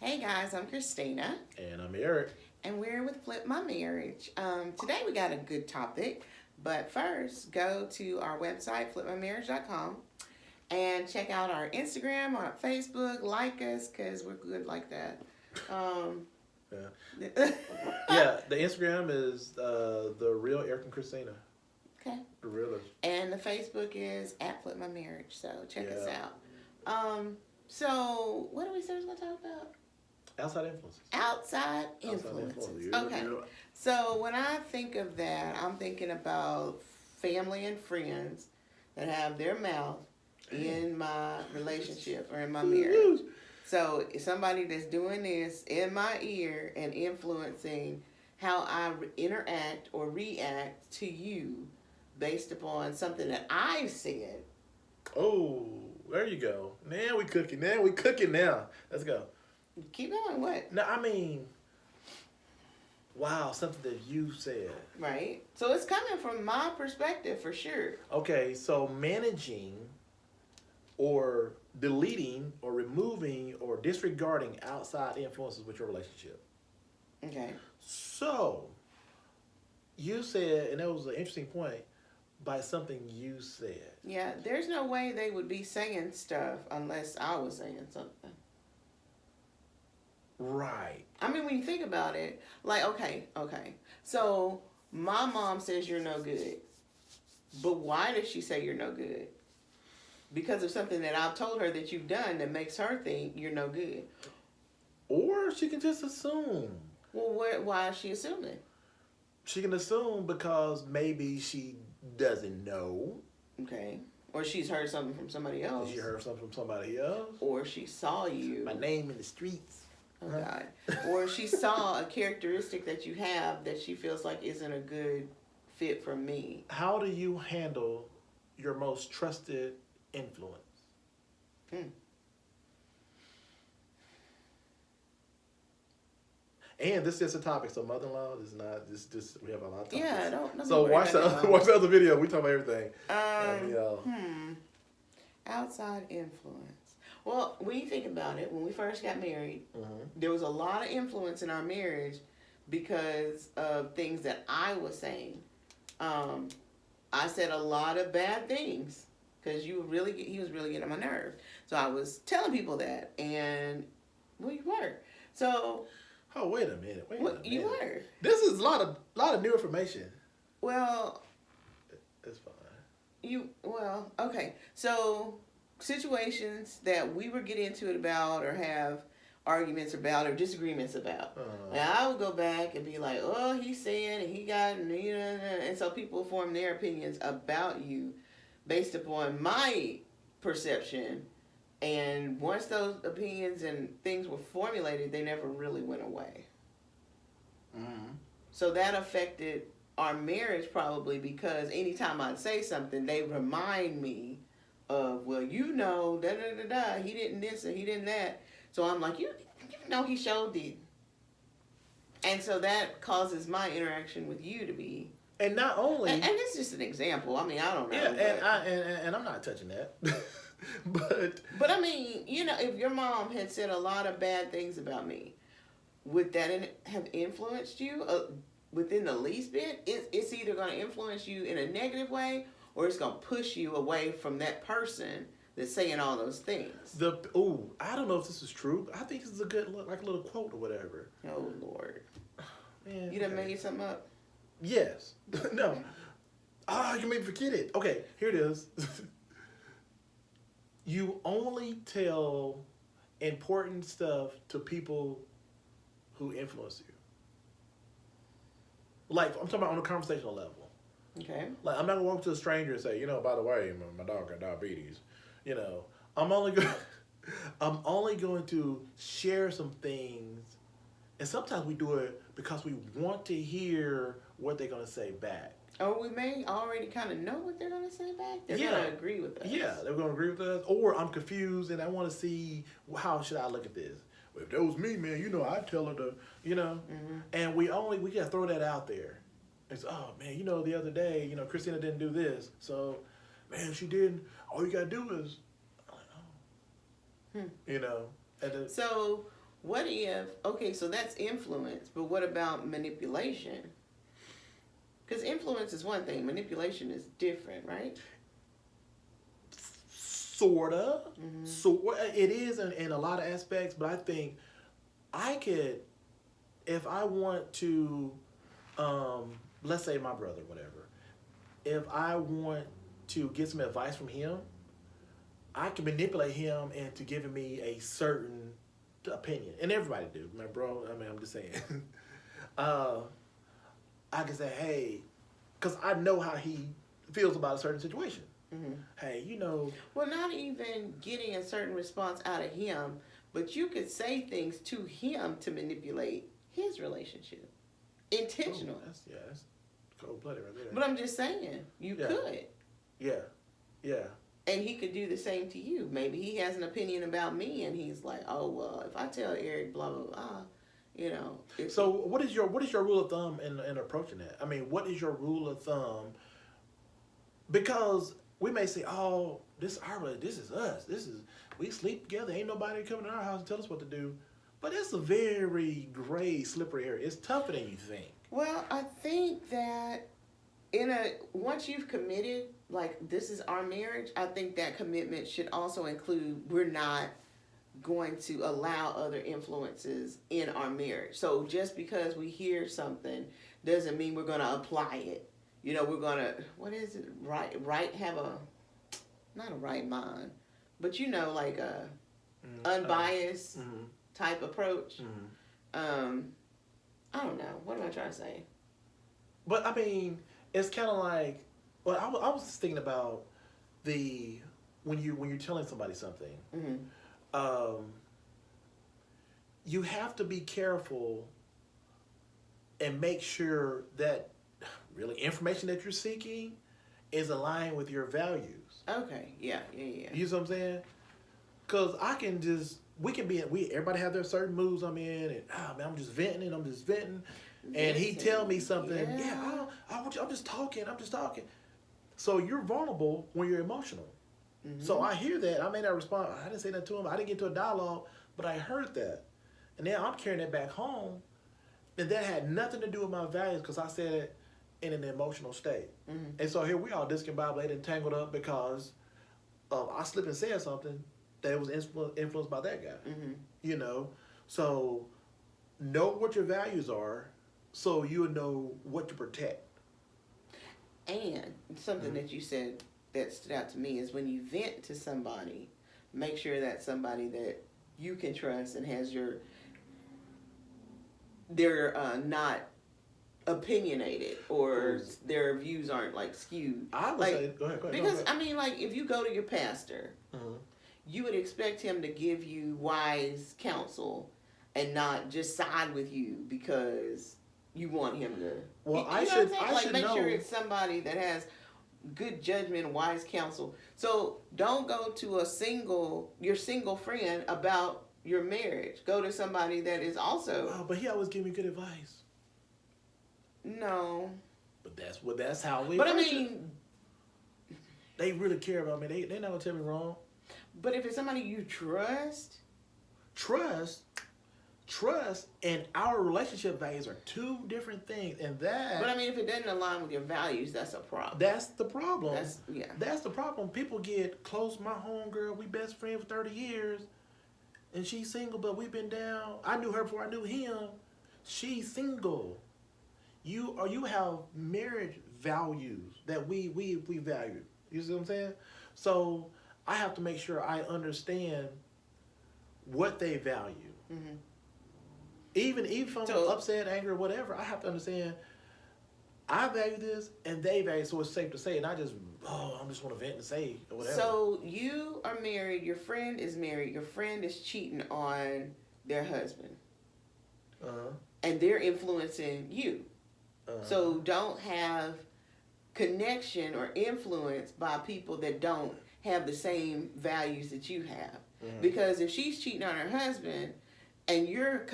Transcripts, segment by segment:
Hey guys, I'm Christina, And I'm Eric. and we're with Flip My Marriage. Today we got a good topic, but first go to our website, flipmymarriage.com, and check out our Instagram, our Facebook, like us, because we're good like that. Um, Yeah. Yeah, the Instagram is the real Eric and Christina. okay. The realers. And the Facebook is at Flip My Marriage, so check us Yeah. out. So what do we say we're going to talk about? Outside influences. Outside Outside influences. Yeah, Okay. yeah. So when I think of that, I'm thinking about family and friends that have their mouth in my relationship or in my marriage. So somebody that's doing this in my ear and influencing how I interact or react to you based upon something that I've said. Oh, there you go. Now we cooking. Now. Let's go. Keep going. What? No, I mean, wow, something that you said. Right. So it's coming from my perspective for sure. Okay, so managing or deleting or removing or disregarding outside influences with your relationship. Okay. So, you said, and that was an interesting point, by something you said. Yeah, there's no way they would be saying stuff unless I was saying something. Right. I mean, when you think about it, like, okay. So, my mom says you're no good. But why does she say you're no good? Because of something that I've told her that you've done that makes her think you're no good. Or she can just assume. Well, why is she assuming? She can assume because maybe she doesn't know. Okay. Or she's heard something from somebody else. She heard something from somebody else. Or she saw you. My name in the streets. Oh, God. Or she saw a characteristic that you have that she feels like isn't a good fit for me. How do you handle your most trusted influence? And this is a topic, so mother-in-law is not this. We have a lot of topics. Yeah, don't So watch the other video. We talk about everything. Outside influence. Well, when you think about it, when we first got married, there was a lot of influence in our marriage because of things that I was saying. I said a lot of bad things because he was really getting on my nerve. So I was telling people that, and well, you were. So. Oh, wait a minute. You were. This is a lot of new information. Well. It's fine. Okay. So situations that we would get into it about or have arguments about or disagreements about. And I would go back and be like, oh, he's saying and he got, and so people form their opinions about you based upon my perception. And once those opinions and things were formulated, they never really went away. So that affected our marriage probably because anytime I'd say something, they remind me of, well, he didn't this and he didn't that. So I'm like, you know he showed did. And so that causes my interaction with you to be. And not only. And it's just an example. I mean, I don't know. Yeah, and I'm not touching that. But I mean, if your mom had said a lot of bad things about me, would that have influenced you within the least bit? It's either going to influence you in a negative way or it's going to push you away from that person that's saying all those things. I don't know if this is true. But I think this is a good, like a little quote or whatever. Oh, Lord. Man, You done made something up? Yes. No. You made me forget it. Okay, here it is. You only tell important stuff to people who influence you. Like, I'm talking about on a conversational level. Okay. Like, I'm not going to walk to a stranger and say, by the way, my dog got diabetes. I'm only going to share some things. And sometimes we do it because we want to hear what they're going to say back. Or we may already kind of know what they're going to say back. They're going to agree with us. Yeah, they're going to agree with us. Or I'm confused and I want to see, how should I look at this? Well, if that was me, man, I'd tell her to, And we got to throw that out there. It's, oh, man, the other day, Christina didn't do this. So, man, she didn't. All you got to do is, So what if, okay, so that's influence, but what about manipulation? Because influence is one thing, manipulation is different, right? Sorta. So it is in a lot of aspects, but I think I could, if I want to, let's say my brother, whatever, if I want to get some advice from him, I can manipulate him into giving me a certain opinion. And everybody do, my bro. I mean, I'm just saying. I can say, hey, because I know how he feels about a certain situation. Hey, you know. Well, not even getting a certain response out of him, but you could say things to him to manipulate his relationship. Intentional. Oh, that's cold-blooded right there. But I'm just saying, you could. Yeah. And he could do the same to you. Maybe he has an opinion about me, and he's like, "Oh well, if I tell Eric, blah blah blah, you know." So what is your rule of thumb in approaching that? I mean, what is your rule of thumb? Because we may say, "Oh, this is us. We sleep together. Ain't nobody coming to our house and tell us what to do." But it's a very gray, slippery area. It's tougher than you think. Well, I think that once you've committed, like this is our marriage, I think that commitment should also include we're not going to allow other influences in our marriage. So just because we hear something doesn't mean we're going to apply it. You know, we're going to, what is it? Right, have not a right mind, but you know, like a unbiased type approach. I don't know. What am I trying to say? But I mean, it's kind of like, well, I was just thinking about when you're telling somebody something, you have to be careful and make sure that really information that you're seeking is aligned with your values. Okay. Yeah. You know what I'm saying? Because everybody have their certain moods I'm in, and man, I'm just venting. And he tell me something. I'm just talking. So you're vulnerable when you're emotional. So I hear that. I may not respond. I didn't say that to him. I didn't get to a dialogue, but I heard that. And now I'm carrying it back home. And that had nothing to do with my values because I said it in an emotional state. And so here we are discombobulated and tangled up because I slipped and said something that was influenced by that guy. You know? So know what your values are so you'll know what to protect. And something that you said that stood out to me is when you vent to somebody, make sure that's somebody that you can trust and has they're not opinionated or their views aren't like skewed. I would say, go ahead. Because I mean, like if you go to your pastor, you would expect him to give you wise counsel and not just side with you because you want him to. Well, I should make know. sure it's somebody that has good judgment and wise counsel. So don't go to your single friend about your marriage. Go to somebody that is also. Oh, but he always give me good advice. No. But that's how we. But I mean, they really care about me. They not gonna tell me wrong. But if it's somebody you trust, and our relationship values are two different things, and that. But I mean, if it doesn't align with your values, that's a problem. That's the problem. That's the problem. People get close. My homegirl, we best friends for 30 years, and she's single, but we've been down. I knew her before I knew him. She's single. You have marriage values that we value. You see what I'm saying? So I have to make sure I understand what they value. Even if I'm upset, angry, or whatever, I have to understand I value this and they value, so it's safe to say. And I just want to vent and say or whatever. So you are married, your friend is married, your friend is cheating on their husband. And they're influencing you. So don't have connection or influence by people that don't have the same values that you have. Because if she's cheating on her husband and you're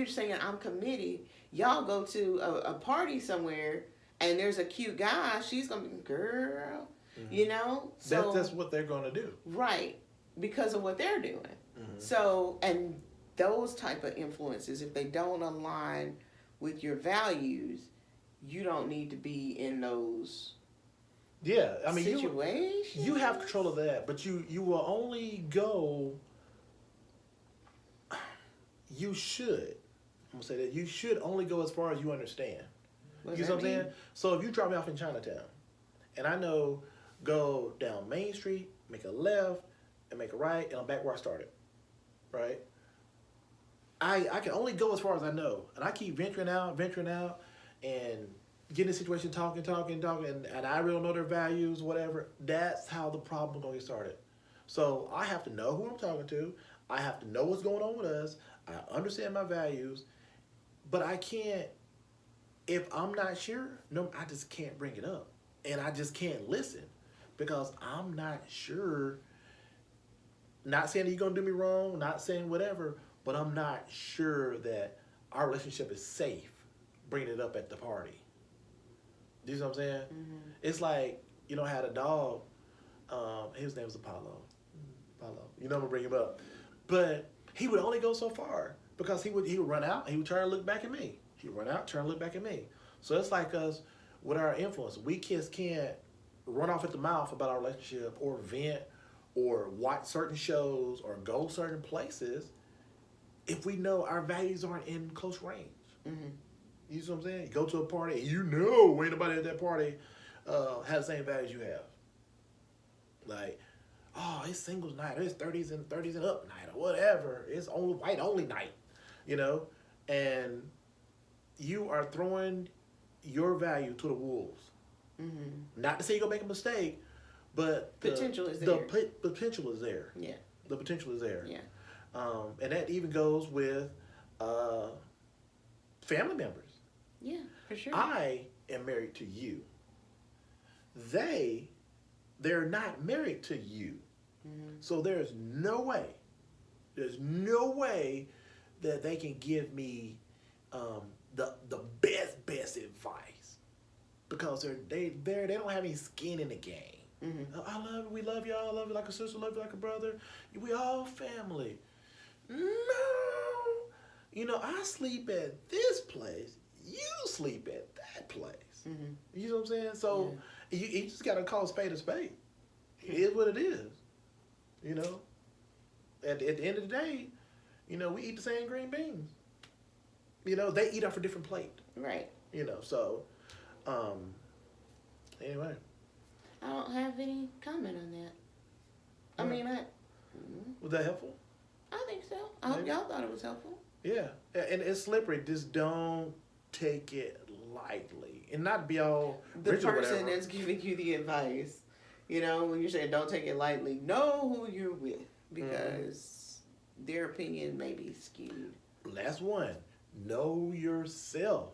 saying I'm committed, y'all go to a party somewhere and there's a cute guy, she's gonna be, girl, you know? So that's what they're gonna do. Right. Because of what they're doing. So, and those type of influences, if they don't align with your values, you don't need to be in those I mean, situations. you have control of that, but you will only go. You should. I'm gonna say that you should only go as far as you understand. You know what I'm saying? So if you drop me off in Chinatown, and I know go down Main Street, make a left, and make a right, and I'm back where I started, right? I can only go as far as I know, and I keep venturing out, and get in a situation, talking, and I really don't know their values, whatever. That's how the problem is gonna get started. So I have to know who I'm talking to. I have to know what's going on with us. I understand my values, but I can't. If I'm not sure, no, I just can't bring it up, and I just can't listen because I'm not sure. Not saying that you're gonna do me wrong, not saying whatever, but I'm not sure that our relationship is safe bringing it up at the party. Do you know what I'm saying? Mm-hmm. It's like, I had a dog. His name was Apollo. I'm gonna bring him up, but he would only go so far because he would run out and he would try to look back at me. He would run out, try to look back at me. So it's like us with our influence. We kids can't run off at the mouth about our relationship or vent or watch certain shows or go certain places if we know our values aren't in close range. Mm-hmm. You see what I'm saying? You go to a party and ain't nobody at that party has the same values you have. Like, oh, it's singles night, it's 30s and up night, or whatever. It's only white only night, and you are throwing your value to the wolves. Mm-hmm. Not to say you're gonna make a mistake, but potential is there. The potential is there. Yeah. The potential is there. Yeah. And that even goes with family members. Yeah, for sure. I am married to you. They're not married to you. Mm-hmm. So there's no way that they can give me the best advice because they don't have any skin in the game. Mm-hmm. We love y'all, I love you like a sister, love you like a brother. We all family. No, I sleep at this place. You sleep at that place. Mm-hmm. You know what I'm saying? So you just gotta call a spade a spade. It is what it is. At the end of the day, we eat the same green beans. They eat off a different plate. Right. So anyway. I don't have any comment on that. I mean, was that helpful? I think so. I hope y'all thought it was helpful. Yeah, and it's slippery. Just don't take it lightly, and not be all the person that's giving you the advice. When you're saying don't take it lightly, know who you're with because their opinion may be skewed. Last one, know yourself.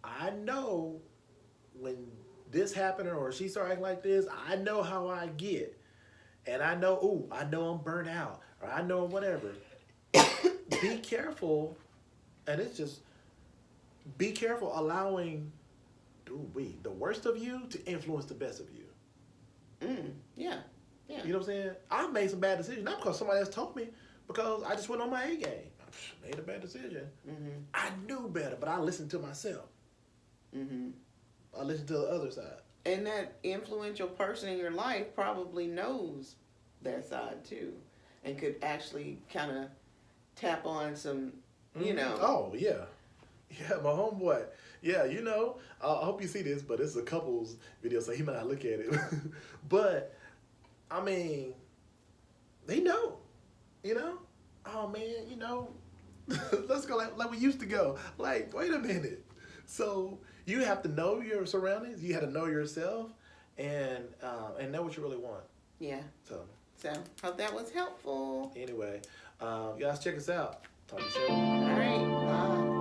I know when this happened or she started acting like this, I know how I get. And I know, I'm burnt out or I know whatever. Be careful, and it's just be careful allowing the worst of you to influence the best of you. Yeah. You know what I'm saying? I've made some bad decisions, not because somebody else told me, because I just went on my A game. I made a bad decision. Mm-hmm. I knew better, but I listened to myself. Mm-hmm. I listened to the other side. And that influential person in your life probably knows that side too, and could actually kind of tap on some, Oh, yeah. Yeah, my homeboy. Yeah, I hope you see this, but it's a couples video, so he might not look at it. But, I mean, they know, Oh, man, let's go like we used to go. Like, wait a minute. So, you have to know your surroundings. You have to know yourself and know what you really want. Yeah. So, hope that was helpful. Anyway, you guys check us out. Talk to you soon. All right. Bye.